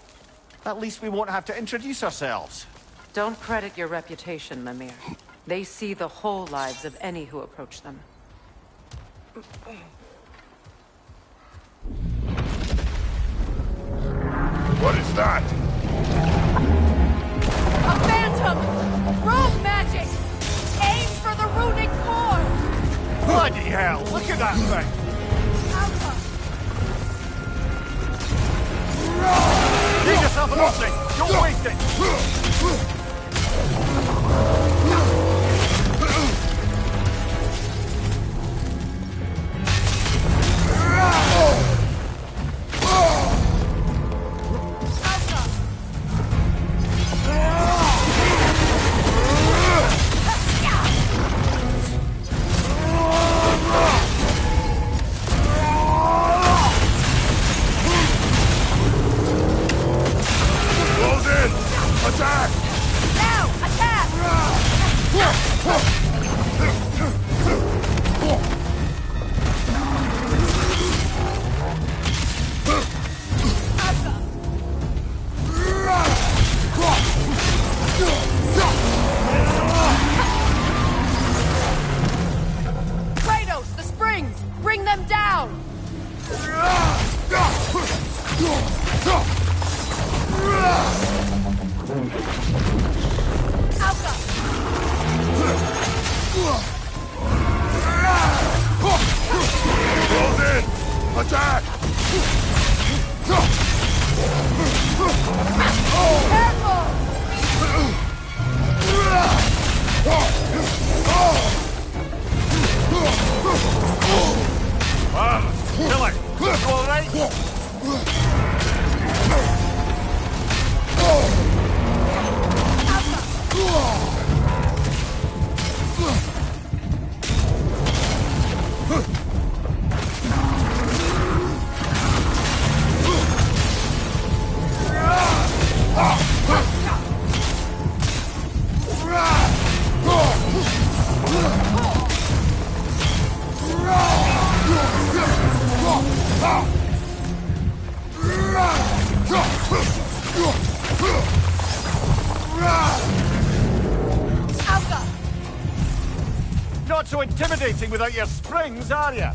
At least we won't have to introduce ourselves. Don't credit your reputation, Mimir. They see the whole lives of any who approach them. What is that? A phantom! Rogue magic! Aim for the runic core! Bloody hell, look at that thing! Give yourself an opening! Don't waste it! Close in! Attack! Now! Attack! Kratos, the springs! Bring them down! Alka! Close in! Attack! Kill it! You alright? Alka! Not so intimidating without your springs, are you?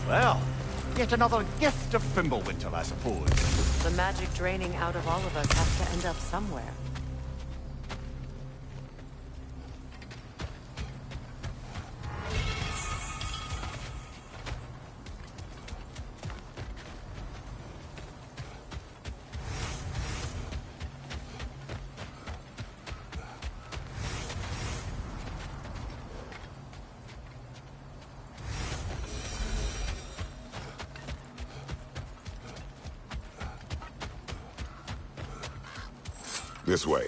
Well, yet another gift of Fimbulwinter, I suppose. The magic draining out of all of us has to end up somewhere. This way.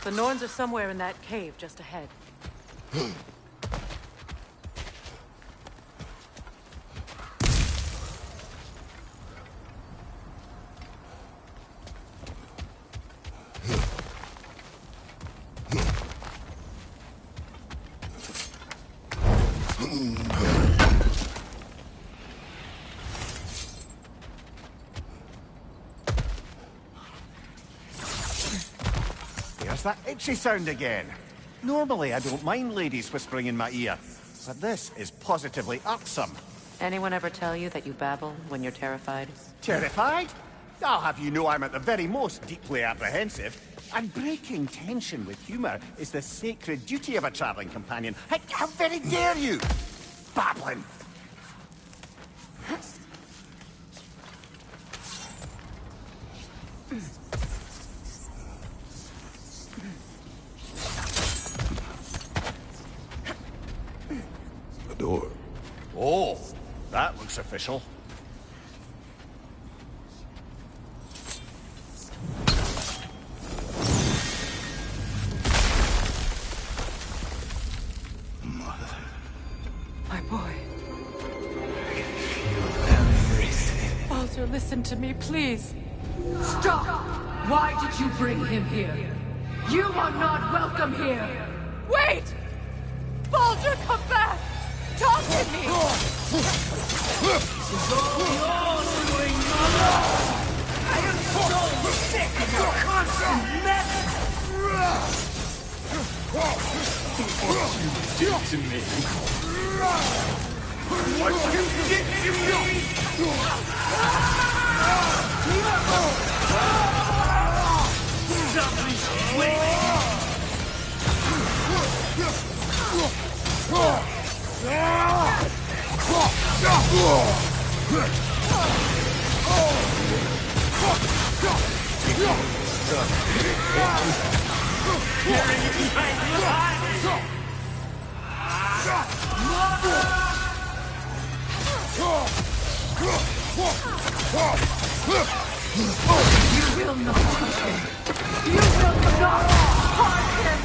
The Norns are somewhere in that cave just ahead. There's that itchy sound again. Normally I don't mind ladies whispering in my ear, but this is positively irksome. Anyone ever tell you that you babble when you're terrified? Terrified? I'll have you know I'm at the very most deeply apprehensive. And breaking tension with humour is the sacred duty of a travelling companion. How very dare you! Babbling! The door. Oh, that looks official. Mother. listen to me, please. Stop! Why did you bring him here? You are not welcome here! Wait! Baldur, come back! Talk to me! I am so sick of your constant mess! What you did to me. What you did to me! Stop me, wait! You will not touch him! You will not harm him!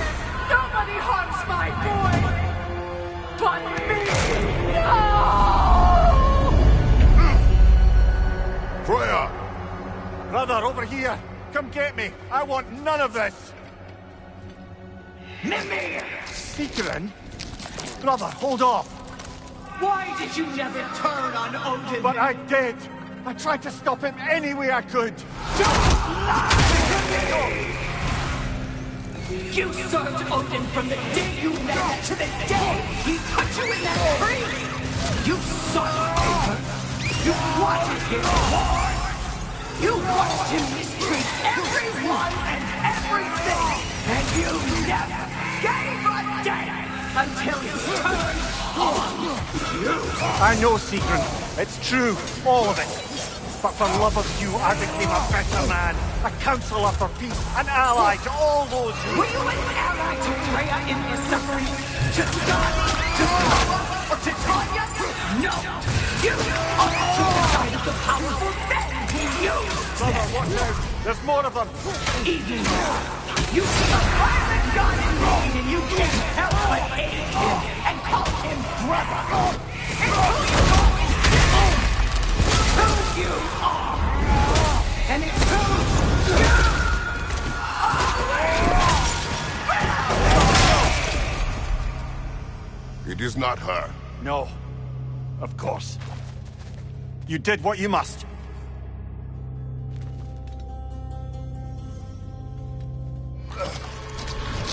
Nobody harms my boy! But me! No! Freya! Brother, over here! Come get me! I want none of this! Mimir! Sigrun? Brother, hold off! Why did you never turn on Odin? But I did! I tried to stop him any way I could! Don't lie to me! You served Odin from the day you met to the day he put you in that tree! You sought favor! You wanted him war! You watched him mistreat everyone and everything! And you never gave a damn until he turned on you! I know, Sigrun. It's true. All of it. But for love of you, I became a better man. A counselor for peace. An ally to all those who... Were you an ally to Freya in his suffering? To God? To Power? Or to Tanya? No! You are on the side of the powerful men who use Brother, watch out. There's more of them. Even now, you see a violent god in need and you can't help but hate him and call him brother. It's who you always been. Who you are. And it's who you always It is not her. No. Of course. You did what you must.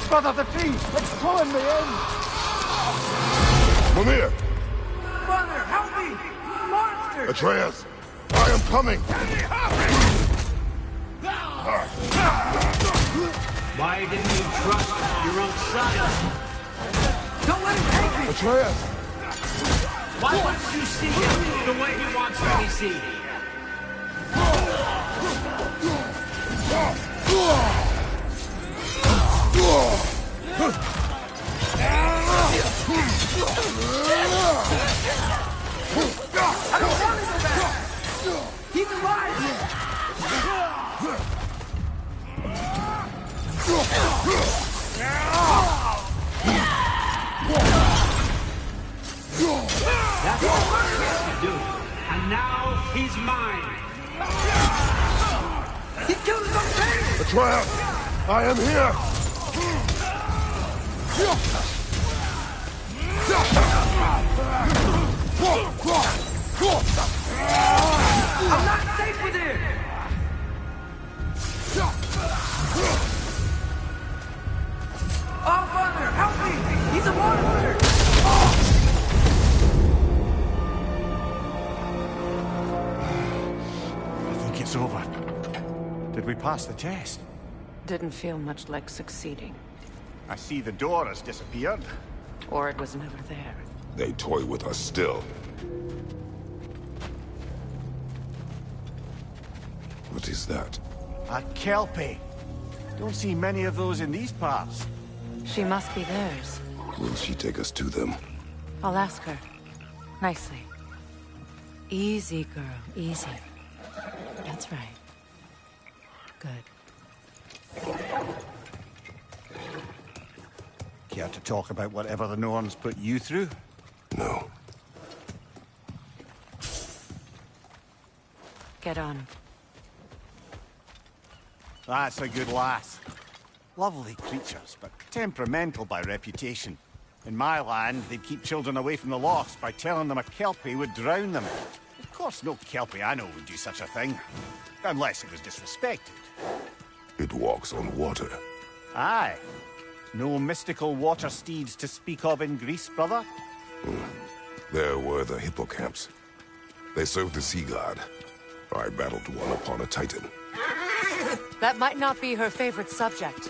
Brother, the tree! It's pulling me in! Mimir! Brother, help me! Monster! Atreus! I am coming! Why didn't you trust your own son? Don't let him take me! Atreus! Why won't you see him the way he wants to be seen? I don't want him back! He's alive! That's all we're supposed to do. And now he's mine. He killed his own parents! Atreus! I am here! I'm not safe with him! Oh, Father, help me! He's a monster! I think it's over. Did we pass the test? Didn't feel much like succeeding. I see the door has disappeared. Or it was never there. They toy with us still. What is that? A Kelpie. Don't see many of those in these parts. She must be theirs. Will she take us to them? I'll ask her. Nicely. Easy, girl. Easy. That's right. Good. Care to talk about whatever the Norns put you through? No. Get on. That's a good lass. Lovely creatures, but temperamental by reputation. In my land, they'd keep children away from the lost by telling them a Kelpie would drown them. Of course, no Kelpie I know would do such a thing. Unless it was disrespected. It walks on water. Aye. No mystical water steeds to speak of in Greece, brother? There were the hippocamps. They served the sea god. I battled one upon a titan. That might not be her favorite subject.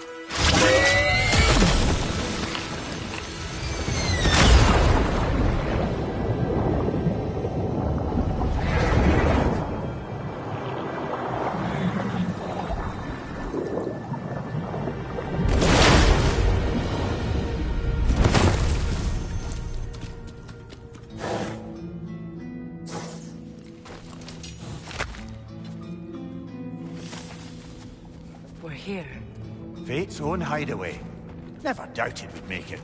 We're here. Fate's own hideaway. Never doubted we'd make it.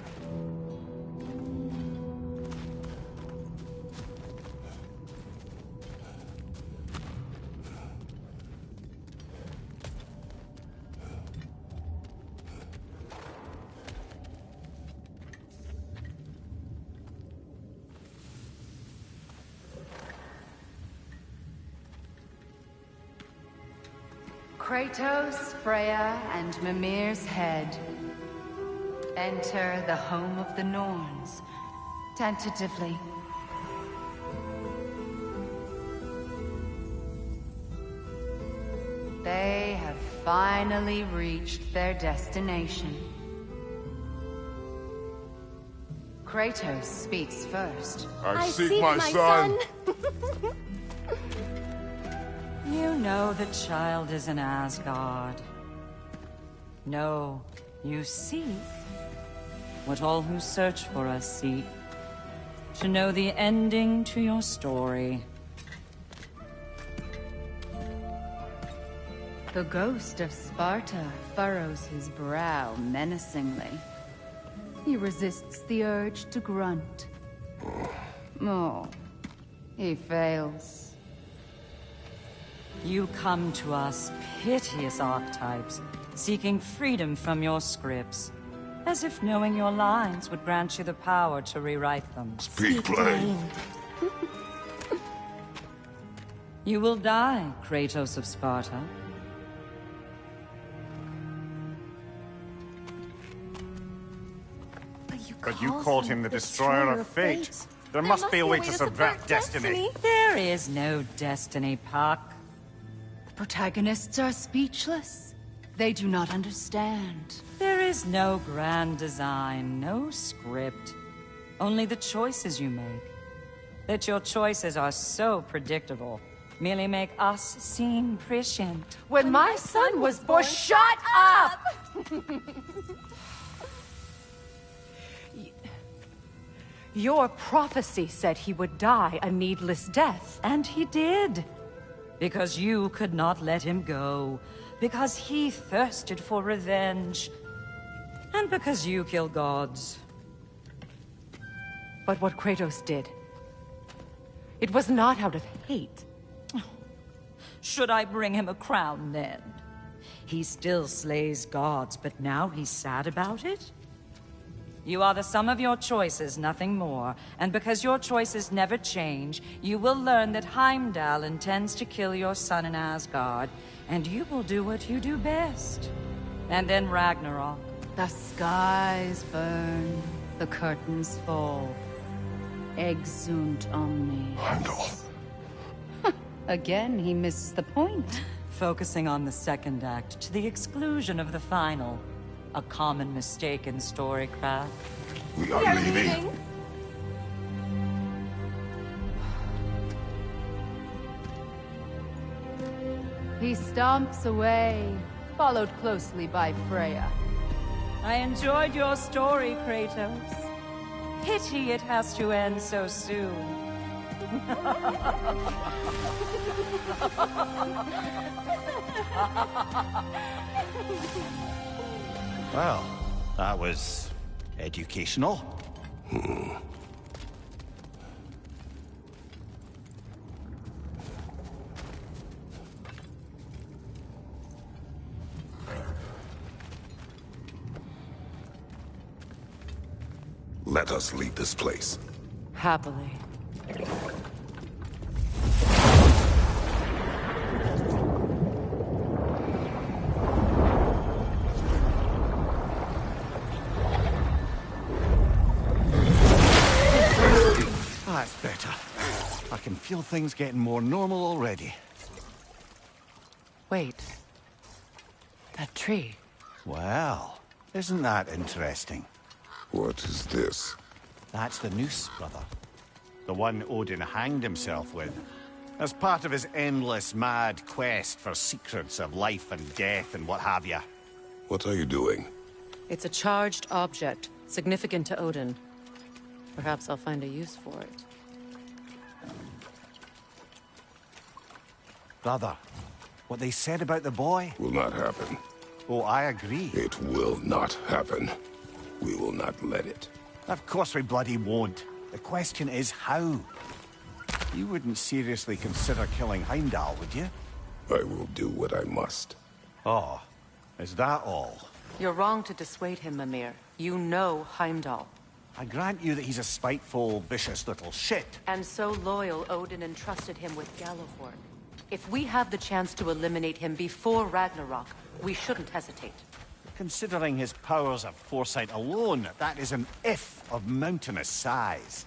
Kratos, Freya, and Mimir's head. Enter the home of the Norns, tentatively. They have finally reached their destination. Kratos speaks first. I seek my son. You know the child is in Asgard. No, you seek what all who search for us seek. To know the ending to your story. The ghost of Sparta furrows his brow menacingly. He resists the urge to grunt. Oh, he fails. You come to us, piteous archetypes, seeking freedom from your scripts. As if knowing your lines would grant you the power to rewrite them. Speak plain. You will die, Kratos of Sparta. But you called him the Destroyer of Fate. There must be a way to subvert destiny. There is no destiny, Puck. The protagonists are speechless. They do not understand. There is no grand design, no script. Only the choices you make. That your choices are so predictable merely make us seem prescient. When my son was born, shut up! Your prophecy said he would die a needless death. And he did. Because you could not let him go. Because he thirsted for revenge. And because you kill gods. But what Kratos did, it was not out of hate. Should I bring him a crown then? He still slays gods, but now he's sad about it? You are the sum of your choices, nothing more. And because your choices never change, you will learn that Heimdall intends to kill your son in Asgard, and you will do what you do best. And then Ragnarok. The skies burn, the curtains fall. Exunt omnes. Heimdall. Again, he misses the point. Focusing on the second act to the exclusion of the final. A common mistake in storycraft. We are leaving. He stomps away, followed closely by Freya. I enjoyed your story, Kratos. Pity it has to end so soon. Well, that was educational. Let us leave this place. Happily. That's better. I can feel things getting more normal already. Wait. That tree. Well, isn't that interesting? What is this? That's the noose, brother. The one Odin hanged himself with. As part of his endless, mad quest for secrets of life and death and what have you. What are you doing? It's a charged object, significant to Odin. Perhaps I'll find a use for it. Brother, what they said about the boy? Will not happen. Oh, I agree. It will not happen. We will not let it. Of course we bloody won't. The question is how. You wouldn't seriously consider killing Heimdall, would you? I will do what I must. Oh, is that all? You're wrong to dissuade him, Mimir. You know Heimdall. I grant you that he's a spiteful, vicious little shit. And so loyal, Odin entrusted him with Gjallarhorn. If we have the chance to eliminate him before Ragnarok, we shouldn't hesitate. Considering his powers of foresight alone, that is an if of mountainous size.